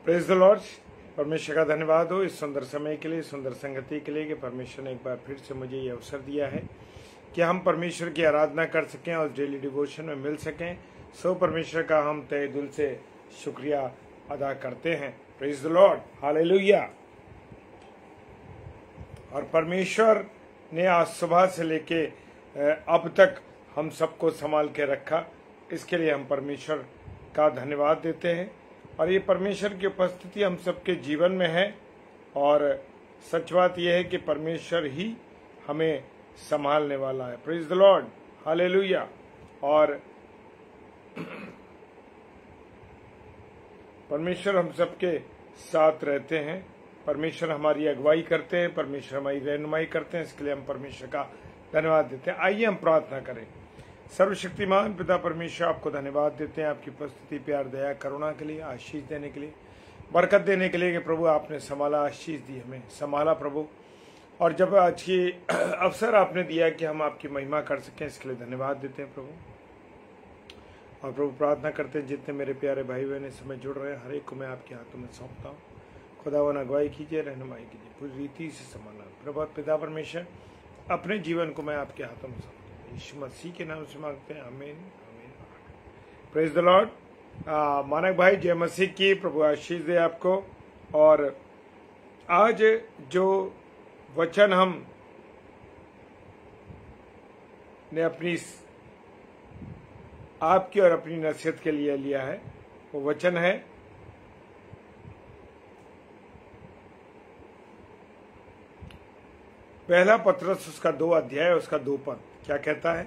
Praise the Lord. परमेश्वर का धन्यवाद हो इस सुंदर समय के लिए, सुंदर संगति के लिए कि परमेश्वर ने एक बार फिर से मुझे ये अवसर दिया है कि हम परमेश्वर की आराधना कर सकें और डेली डिवोशन में मिल सकें। सो परमेश्वर का हम तहे दिल से शुक्रिया अदा करते हैं। Praise the Lord, hallelujah. और परमेश्वर ने आज सुबह से लेके अब तक हम सबको संभाल के रखा, इसके लिए हम परमेश्वर का धन्यवाद देते हैं। और ये परमेश्वर की उपस्थिति हम सबके जीवन में है और सच बात यह है कि परमेश्वर ही हमें संभालने वाला है। Praise the Lord, hallelujah. और परमेश्वर हम सबके साथ रहते हैं, परमेश्वर हमारी अगुवाई करते हैं, परमेश्वर हमारी रहनुमाई करते हैं, इसके लिए हम परमेश्वर का धन्यवाद देते हैं। आइए हम प्रार्थना करें। सर्वशक्तिमान पिता परमेश्वर, आपको धन्यवाद देते हैं आपकी उपस्थिति, प्यार, दया, करुणा के लिए, आशीष देने के लिए, बरकत देने के लिए कि प्रभु आपने संभाला, आशीष दी, हमें संभाला प्रभु। और जब आज की अवसर आपने दिया कि हम आपकी महिमा कर सकें, इसके लिए धन्यवाद देते हैं प्रभु। और प्रभु प्रार्थना करते हैं जितने मेरे प्यारे भाई बहन इस समय जुड़ रहे हैं, हर एक को मैं आपके हाथों में सौंपता हूँ। खुदावन अगुवाई कीजिए, रहनुमाई कीजिए, पूरी रीति से संभालना। प्रभु पिता परमेश्वर, अपने जीवन को मैं आपके हाथों में सौंपता हूँ, यीशु मसीह के नाम से मांगते हैं, आमीन आमीन। Praise the Lord. मानक भाई जय मसीह की, प्रभु आशीष दे आपको। और आज जो वचन हम ने अपनी आपकी और अपनी नसीहत के लिए लिया है, वो वचन है पहला पत्रस उसका 2 अध्याय उसका 2 पद। क्या कहता है?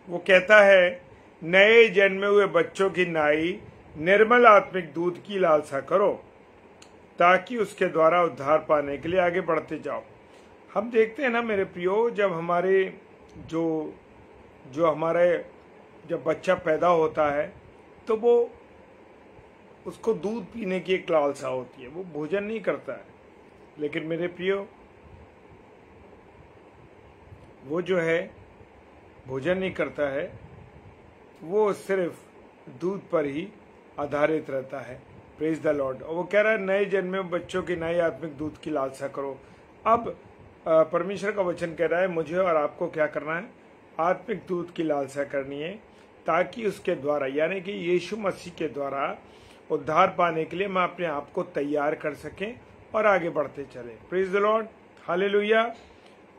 वो कहता है, नए जन्मे हुए बच्चों की नाई निर्मल आत्मिक दूध की लालसा करो ताकि उसके द्वारा उद्धार पाने के लिए आगे बढ़ते जाओ। हम देखते हैं ना मेरे प्रियो, जब हमारे जब बच्चा पैदा होता है तो वो उसको दूध पीने की एक लालसा होती है, वो भोजन नहीं करता है। लेकिन मेरे प्रियो, वो जो है भोजन नहीं करता है, वो सिर्फ दूध पर ही आधारित रहता है। Praise the Lord. और वो कह रहा है, नए जन्मे बच्चों की नई आत्मिक दूध की लालसा करो। अब परमेश्वर का वचन कह रहा है मुझे और आपको क्या करना है? आत्मिक दूध की लालसा करनी है ताकि उसके द्वारा, यानी कि यीशु मसीह के द्वारा उद्धार पाने के लिए हम अपने आप को तैयार कर सकें और आगे बढ़ते चले। Praise the Lord, hallelujah.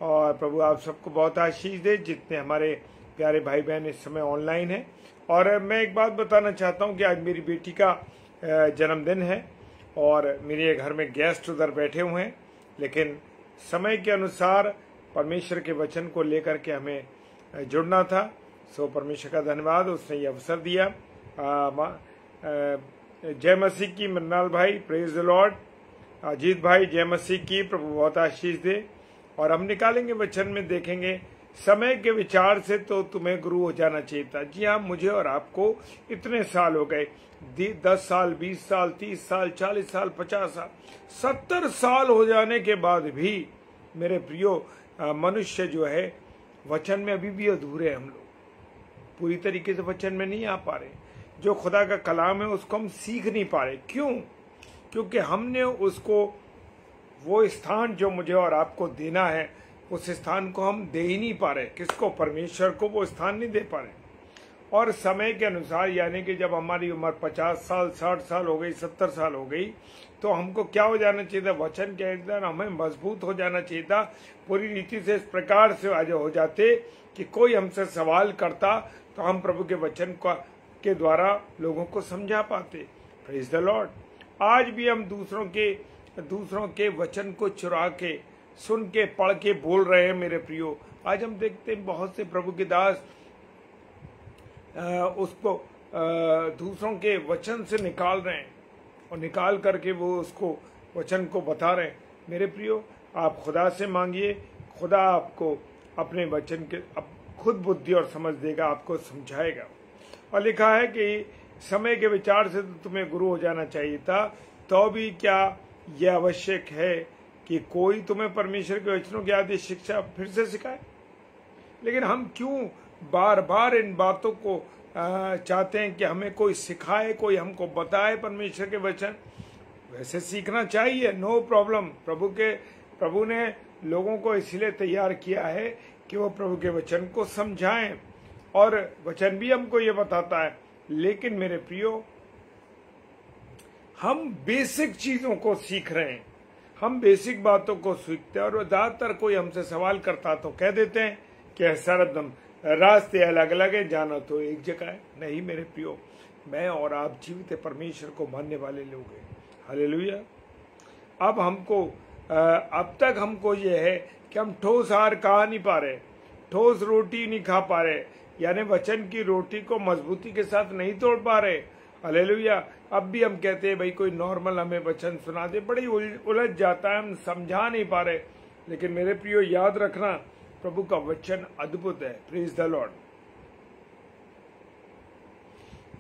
और प्रभु आप सबको बहुत आशीष दे जितने हमारे प्यारे भाई बहन इस समय ऑनलाइन हैं। और मैं एक बात बताना चाहता हूं कि आज मेरी बेटी का जन्मदिन है और मेरे घर में गेस्ट उधर बैठे हुए हैं, लेकिन समय के अनुसार परमेश्वर के वचन को लेकर के हमें जुड़ना था। सो परमेश्वर का धन्यवाद, उसने ये अवसर दिया। जय मसीह की मन्नाल भाई, प्रेज द लॉर्ड। अजीत भाई जय मसीह की, प्रभु बहुत आशीष दे। और हम निकालेंगे वचन में, देखेंगे समय के विचार से तो तुम्हें गुरु हो जाना चाहिए था। जी हाँ, मुझे और आपको इतने साल हो गए, 10 साल, 20 साल, 30 साल, 40 साल, 50 साल, 70 साल हो जाने के बाद भी मेरे प्रियो, मनुष्य जो है वचन में अभी भी अधूरे हैं। हम लोग पूरी तरीके से वचन में नहीं आ पा रहे। जो खुदा का कलाम है उसको हम सीख नहीं पा रहे। क्यों? क्योंकि हमने उसको, वो स्थान जो मुझे और आपको देना है, उस स्थान को हम दे ही नहीं पा रहे। किसको? परमेश्वर को वो स्थान नहीं दे पा रहे। और समय के अनुसार, यानी कि जब हमारी उम्र 50 साल, 60 साल हो गई, 70 साल हो गई, तो हमको क्या हो जाना चाहिए था? वचन के अंदर हमें मजबूत हो जाना चाहिए था। पूरी रीति से इस प्रकार से आज हो जाते कि कोई हमसे सवाल करता तो हम प्रभु के वचन के द्वारा लोगों को समझा पाते। Praise the Lord. आज भी हम दूसरों के वचन को चुरा के, सुन के, पढ़ के बोल रहे हैं मेरे प्रियो। आज हम देखते हैं बहुत से प्रभु के दास उसको दूसरों के वचन से निकाल रहे हैं और निकाल करके वो उसको वचन को बता रहे हैं। मेरे प्रियो, आप खुदा से मांगिए, खुदा आपको अपने वचन के खुद बुद्धि और समझ देगा, आपको समझाएगा। और लिखा है कि समय के विचार से तो तुम्हें गुरु हो जाना चाहिए था, तो भी क्या यह आवश्यक है कि कोई तुम्हें परमेश्वर के वचनों की आदि शिक्षा फिर से सिखाए? लेकिन हम क्यों बार बार इन बातों को चाहते हैं कि हमें कोई सिखाए, कोई हमको बताए परमेश्वर के वचन, वैसे सीखना चाहिए, नो प्रॉब्लम। प्रभु ने लोगों को इसलिए तैयार किया है कि वो प्रभु के वचन को समझाएं, और वचन भी हमको ये बताता है। लेकिन मेरे प्रियो, हम बेसिक चीजों को सीख रहे हैं, हम बेसिक बातों को सीखते हैं, और ज्यादातर कोई हमसे सवाल करता तो कह देते हैं कि सरदम रास्ते अलग अलग है, जाना तो एक जगह है। नहीं मेरे प्रियो, मैं और आप जीवित परमेश्वर को मानने वाले लोग हैं। हालेलुया। अब तक हमको ये है कि हम ठोस आहार खा नहीं पा रहे, ठोस रोटी नहीं खा पा रहे, यानी वचन की रोटी को मजबूती के साथ नहीं तोड़ पा रहे। हालेलुया। अब भी हम कहते हैं भाई कोई नॉर्मल हमें वचन सुना दे, बड़ी उलझ जाता है, हम समझा नहीं पा रहे। लेकिन मेरे प्रियो, याद रखना, प्रभु का वचन अद्भुत है। Praise the Lord.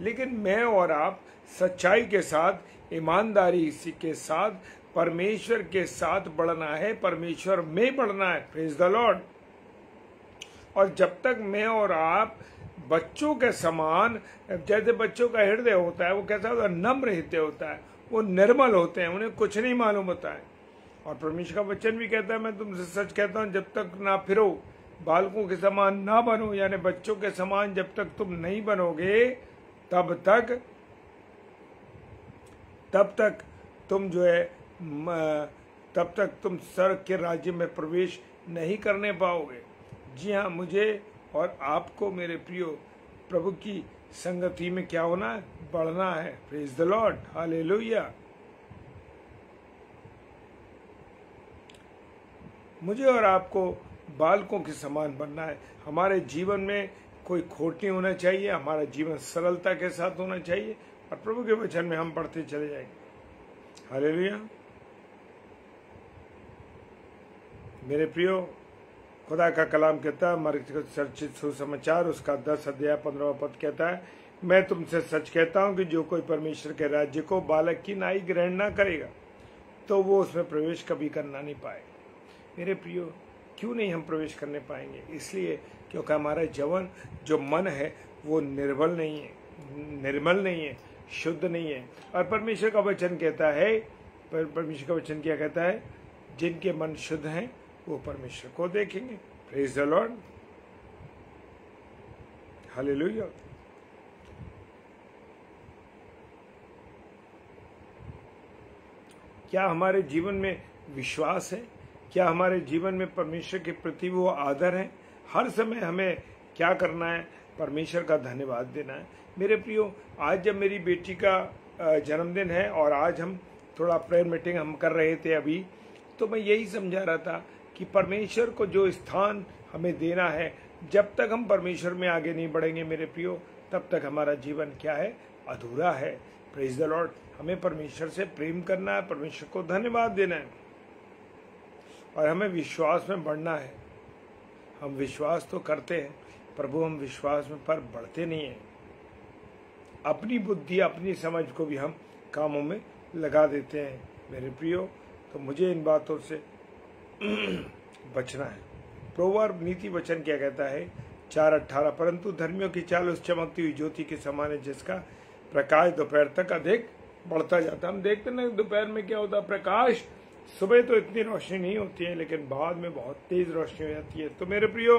लेकिन मैं और आप सच्चाई के साथ, ईमानदारी के साथ, परमेश्वर के साथ बढ़ना है, परमेश्वर में बढ़ना है। Praise the Lord. और जब तक मैं और आप बच्चों के समान, जैसे बच्चों का हृदय होता है, वो कैसा होता है, नम्र हृदय होता है, वो निर्मल होते हैं, उन्हें कुछ नहीं मालूम होता है। और परमेश्वर का वचन भी कहता है, मैं तुमसे सच कहता हूं, जब तक ना फिरो, बालकों के समान ना बनो, यानी बच्चों के समान जब तक तुम नहीं बनोगे, तब तक तुम जो है, तब तक तुम स्वर्ग के राज्य में प्रवेश नहीं करने पाओगे। जी हाँ, मुझे और आपको मेरे प्रियो प्रभु की संगति में क्या होना है, बढ़ना है। Praise the Lord. हालेलुया। मुझे और आपको बालकों के समान बनना है। हमारे जीवन में कोई खोट नहीं होना चाहिए, हमारा जीवन सरलता के साथ होना चाहिए, और प्रभु के वचन में हम पढ़ते चले जाएंगे। हालेलुया। मेरे प्रियो, खुदा का कलाम कहता है, मरकुस चर्चित सुसमाचार उसका 10 अध्याय 15वां पद कहता है, मैं तुमसे सच कहता हूं कि जो कोई परमेश्वर के राज्य को बालक की नाई ग्रहण ना करेगा, तो वो उसमें प्रवेश कभी करना नहीं पाएगा। मेरे प्रियो, क्यों नहीं हम प्रवेश करने पाएंगे? इसलिए क्योंकि हमारा जवन जो मन है वो निर्मल नहीं है, शुद्ध नहीं है। और परमेश्वर का वचन कहता है, परमेश्वर का वचन क्या कहता है, जिनके मन शुद्ध हैं वो परमेश्वर को देखेंगे। Praise the Lord. हालेलुया। क्या हमारे जीवन में विश्वास है? क्या हमारे जीवन में परमेश्वर के प्रति वो आदर है? हर समय हमें क्या करना है? परमेश्वर का धन्यवाद देना है। मेरे प्रियो, आज जब मेरी बेटी का जन्मदिन है और आज हम थोड़ा प्रेयर मीटिंग हम कर रहे थे अभी, तो मैं यही समझा रहा था कि परमेश्वर को जो स्थान हमें देना है, जब तक हम परमेश्वर में आगे नहीं बढ़ेंगे मेरे प्रियो, तब तक हमारा जीवन क्या है, अधूरा है। Praise the Lord. हमें परमेश्वर से प्रेम करना है, परमेश्वर को धन्यवाद देना है, और हमें विश्वास में बढ़ना है। हम विश्वास तो करते हैं प्रभु, हम विश्वास में पर बढ़ते नहीं हैं। अपनी बुद्धि, अपनी समझ को भी हम कामों में लगा देते हैं मेरे प्रियो। तो मुझे इन बातों से बचना है। प्रोवर्ब नीति वचन क्या कहता है, 4:18, परंतु धर्मियों की चाल उस चमकती हुई ज्योति के समान है जिसका प्रकाश दोपहर तक अधिक बढ़ता जाता है। हम देखते ना दोपहर में क्या होता है, प्रकाश, सुबह तो इतनी रोशनी नहीं होती है, लेकिन बाद में बहुत तेज रोशनी हो जाती है। तो मेरे प्रियो,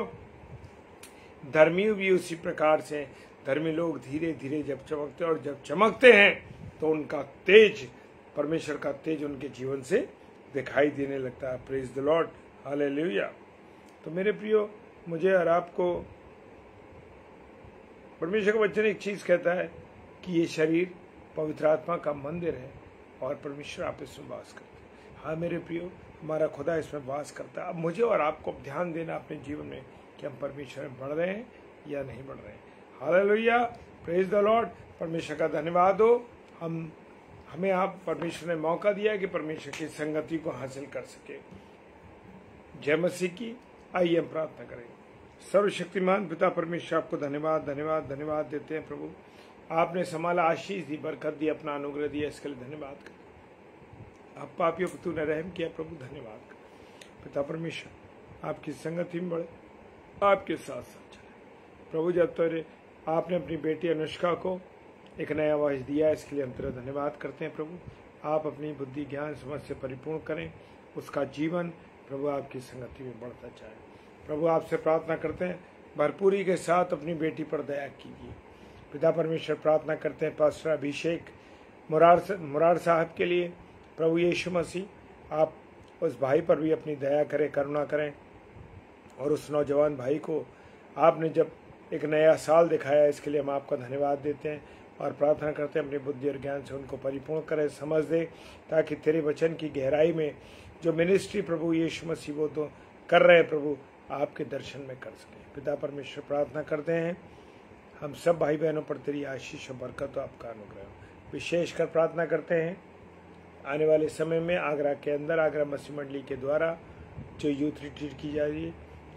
धर्मी भी उसी प्रकार से, धर्मी लोग धीरे धीरे जब चमकते हैं, और जब चमकते हैं तो उनका तेज, परमेश्वर का तेज उनके जीवन से दिखाई देने लगता है। Praise the Lord. हालेलुया। तो मेरे प्रियो, मुझे और आपको परमेश्वर का वचन एक चीज कहता है कि ये शरीर पवित्र आत्मा का मंदिर है और परमेश्वर आप इसमें वास करते हैं। हाँ मेरे प्रियो, हमारा खुदा इसमें वास करता है। अब मुझे और आपको ध्यान देना अपने जीवन में कि हम परमेश्वर में बढ़ रहे हैं या नहीं बढ़ रहे हैं। हालेलुया। Praise the Lord. परमेश्वर का धन्यवाद हो। हमें आप परमेश्वर ने मौका दिया है कि परमेश्वर की संगति को हासिल कर सके। जय मसीह की। आइए हम प्रार्थना करें। सर्वशक्तिमान पिता परमेश्वर, आपको धन्यवाद धन्यवाद धन्यवाद देते हैं प्रभु। आपने संभाला, आशीष दी, बरकत दी, अपना अनुग्रह दिया, इसके लिए धन्यवाद कर। आप पापियों को तूने रहम किया प्रभु, धन्यवाद कर। पिता परमेश्वर, आपकी संगति में बढ़े, आपके साथ साथ चले प्रभु। जब तेरे आपने अपनी बेटी अनुष्का को एक नया वॉइस दिया, इसके लिए हम तेरा धन्यवाद करते हैं प्रभु। आप अपनी बुद्धि ज्ञान समझ से परिपूर्ण करें, उसका जीवन प्रभु आपकी संगति में बढ़ता जाए। प्रभु आपसे प्रार्थना करते हैं भरपूरी के साथ अपनी बेटी पर दया कीजिए। पिता परमेश्वर प्रार्थना करते हैं पास्टर अभिषेक मुरार साहब के लिए। प्रभु यीशु मसीह आप उस भाई पर भी अपनी दया करें, करुणा करें, और उस नौजवान भाई को आपने जब एक नया साल दिखाया, इसके लिए हम आपका धन्यवाद देते हैं और प्रार्थना करते हैं अपनी बुद्धि और ज्ञान से उनको परिपूर्ण करें, समझ दे, ताकि तेरे वचन की गहराई में जो मिनिस्ट्री प्रभु यीशु मसीह वो तो कर रहे हैं प्रभु, आपके दर्शन में कर सकें। पिता परमेश्वर प्रार्थना करते हैं हम सब भाई बहनों पर तेरी आशीष और बरकत और आपका अनुग्रह। विशेषकर प्रार्थना करते हैं आने वाले समय में आगरा के अंदर आगरा मसीह मंडली के द्वारा जो यूथ रिट्रीट की जा रही है,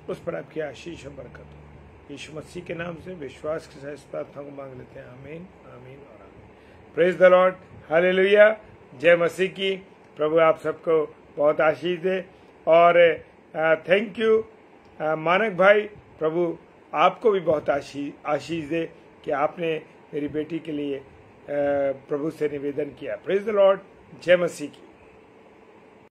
उस पर आपकी आशीष और बरकत हो। यीशु मसीह के नाम से विश्वास के साथ इस प्रार्थना को मांग लेते हैं। आमीन, आमीन और आमीन। प्रेज द लॉर्ड, हालेलुया, जय मसीह की। प्रभु आप सबको बहुत आशीष दे और थैंक यू मानक भाई, प्रभु आपको भी बहुत आशीष दे कि आपने मेरी बेटी के लिए प्रभु से निवेदन किया। प्रेज द लॉर्ड, जय मसीह की।